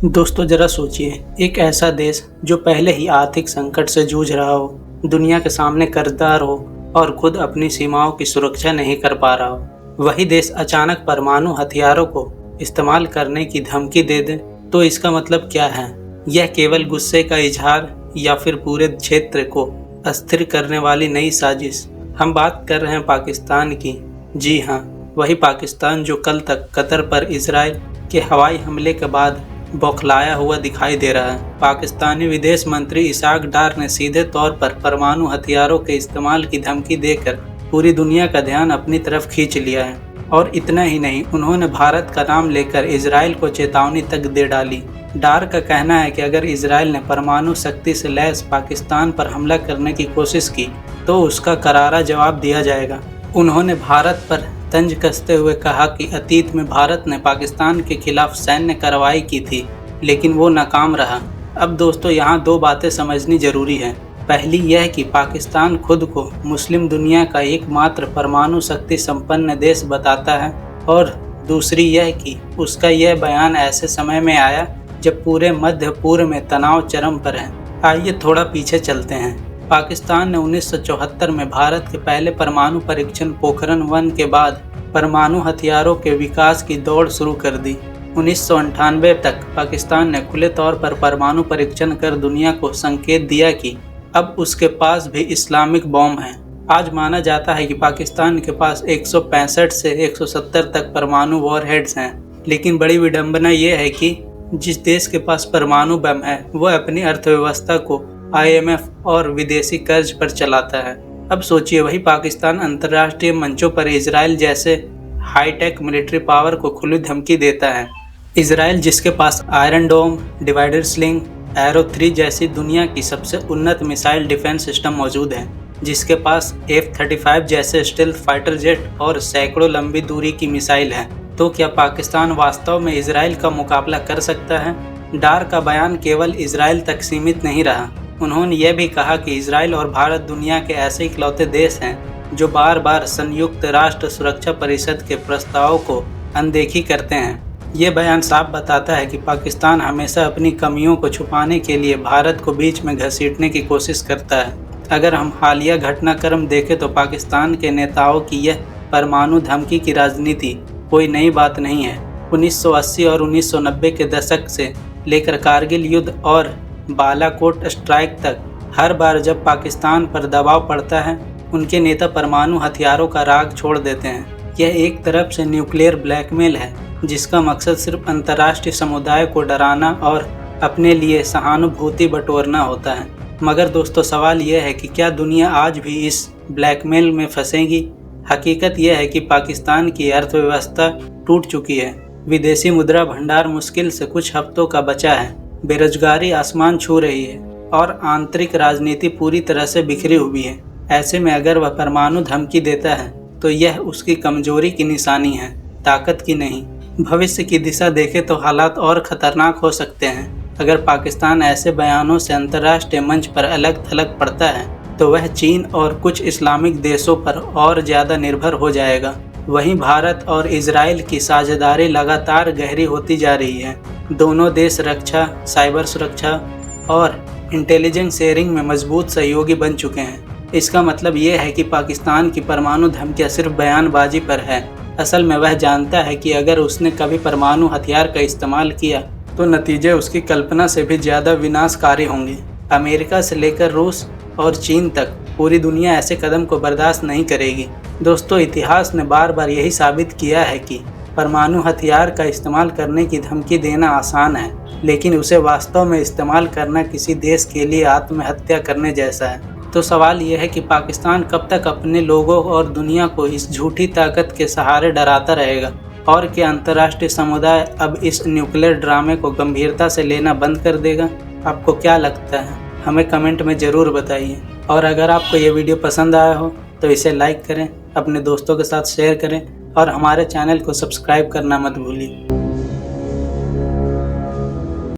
दोस्तों जरा सोचिए, एक ऐसा देश जो पहले ही आर्थिक संकट से जूझ रहा हो, दुनिया के सामने कर्जदार हो और खुद अपनी सीमाओं की सुरक्षा नहीं कर पा रहा हो, वही देश अचानक परमाणु हथियारों को इस्तेमाल करने की धमकी दे दे, तो इसका मतलब क्या है? यह केवल गुस्से का इजहार या फिर पूरे क्षेत्र को अस्थिर करने वाली नई साजिश? हम बात कर रहे हैं पाकिस्तान की। जी हाँ, वही पाकिस्तान जो कल तक कतर पर इजराइल के हवाई हमले के बाद बौखलाया हुआ दिखाई दे रहा है। पाकिस्तानी विदेश मंत्री इसाक डार ने सीधे तौर पर परमाणु हथियारों के इस्तेमाल की धमकी देकर पूरी दुनिया का ध्यान अपनी तरफ खींच लिया है। और इतना ही नहीं, उन्होंने भारत का नाम लेकर इजराइल को चेतावनी तक दे डाली। डार का कहना है कि अगर इजराइल ने परमाणु शक्ति से लैस पाकिस्तान पर हमला करने की कोशिश की तो उसका करारा जवाब दिया जाएगा। उन्होंने भारत पर तंज कसते हुए कहा कि अतीत में भारत ने पाकिस्तान के खिलाफ सैन्य कार्रवाई की थी, लेकिन वो नाकाम रहा। अब दोस्तों, यहाँ दो बातें समझनी जरूरी है। पहली यह कि पाकिस्तान खुद को मुस्लिम दुनिया का एकमात्र परमाणु शक्ति संपन्न देश बताता है, और दूसरी यह कि उसका यह बयान ऐसे समय में आया जब पूरे मध्य पूर्व में तनाव चरम पर है। आइए थोड़ा पीछे चलते हैं। पाकिस्तान ने 1974 में भारत के पहले परमाणु परीक्षण पोखरण 1 के बाद परमाणु हथियारों के विकास की दौड़ शुरू कर दी। 1998 तक पाकिस्तान ने खुले तौर पर परमाणु परीक्षण कर दुनिया को संकेत दिया कि अब उसके पास भी इस्लामिक बॉम्ब हैं। आज माना जाता है कि पाकिस्तान के पास 165 से 170 तक परमाणु वॉरहेड्स हैं, लेकिन बड़ी विडंबना यह है कि जिस देश के पास परमाणु बम है वह अपनी अर्थव्यवस्था को IMF और विदेशी कर्ज पर चलाता है। अब सोचिए, वही पाकिस्तान अंतर्राष्ट्रीय मंचों पर इजराइल जैसे हाईटेक मिलिट्री पावर को खुली धमकी देता है। इजराइल जिसके पास आयरन डोम, डिवाइडर स्लिंग, एरो 3 जैसी दुनिया की सबसे उन्नत मिसाइल डिफेंस सिस्टम मौजूद है, जिसके पास F-35 जैसे स्टेल्थ फाइटर जेट और सैकड़ों लंबी दूरी की मिसाइल है, तो क्या पाकिस्तान वास्तव में इजराइल का मुकाबला कर सकता है? डार का बयान केवल इजराइल तक सीमित नहीं रहा। उन्होंने यह भी कहा कि इजराइल और भारत दुनिया के ऐसे इकलौते देश हैं जो बार बार संयुक्त राष्ट्र सुरक्षा परिषद के प्रस्तावों को अनदेखी करते हैं। ये बयान साफ बताता है कि पाकिस्तान हमेशा अपनी कमियों को छुपाने के लिए भारत को बीच में घसीटने की कोशिश करता है। अगर हम हालिया घटनाक्रम देखें तो पाकिस्तान के नेताओं की यह परमाणु धमकी की राजनीति कोई नई बात नहीं है। 1980 और 1990 के दशक से लेकर कारगिल युद्ध और बालाकोट स्ट्राइक तक हर बार जब पाकिस्तान पर दबाव पड़ता है, उनके नेता परमाणु हथियारों का राग छोड़ देते हैं। यह एक तरफ से न्यूक्लियर ब्लैकमेल है, जिसका मकसद सिर्फ अंतर्राष्ट्रीय समुदाय को डराना और अपने लिए सहानुभूति बटोरना होता है। मगर दोस्तों, सवाल यह है कि क्या दुनिया आज भी इस ब्लैकमेल में फंसेगी? हकीकत यह है कि पाकिस्तान की अर्थव्यवस्था टूट चुकी है। विदेशी मुद्रा भंडार मुश्किल से कुछ हफ्तों का बचा है, बेरोजगारी आसमान छू रही है और आंतरिक राजनीति पूरी तरह से बिखरी हुई है। ऐसे में अगर वह परमाणु धमकी देता है तो यह उसकी कमजोरी की निशानी है, ताकत की नहीं। भविष्य की दिशा देखें तो हालात और खतरनाक हो सकते हैं। अगर पाकिस्तान ऐसे बयानों से अंतर्राष्ट्रीय मंच पर अलग थलग पड़ता है तो वह चीन और कुछ इस्लामिक देशों पर और ज़्यादा निर्भर हो जाएगा। वहीं भारत और इजराइल की साझेदारी लगातार गहरी होती जा रही है। दोनों देश रक्षा, साइबर सुरक्षा और इंटेलिजेंस शेयरिंग में मजबूत सहयोगी बन चुके हैं। इसका मतलब ये है कि पाकिस्तान की परमाणु धमकियां सिर्फ बयानबाजी पर है। असल में वह जानता है कि अगर उसने कभी परमाणु हथियार का इस्तेमाल किया तो नतीजे उसकी कल्पना से भी ज़्यादा विनाशकारी होंगे। अमेरिका से लेकर रूस और चीन तक पूरी दुनिया ऐसे कदम को बर्दाश्त नहीं करेगी। दोस्तों, इतिहास ने बार बार यही साबित किया है कि परमाणु हथियार का इस्तेमाल करने की धमकी देना आसान है, लेकिन उसे वास्तव में इस्तेमाल करना किसी देश के लिए आत्महत्या करने जैसा है। तो सवाल यह है कि पाकिस्तान कब तक अपने लोगों और दुनिया को इस झूठी ताकत के सहारे डराता रहेगा, और क्या अंतर्राष्ट्रीय समुदाय अब इस न्यूक्लियर ड्रामे को गंभीरता से लेना बंद कर देगा? आपको क्या लगता है? हमें कमेंट में ज़रूर बताइए। और अगर आपको ये वीडियो पसंद आया हो तो इसे लाइक करें, अपने दोस्तों के साथ शेयर करें और हमारे चैनल को सब्सक्राइब करना मत भूलिए।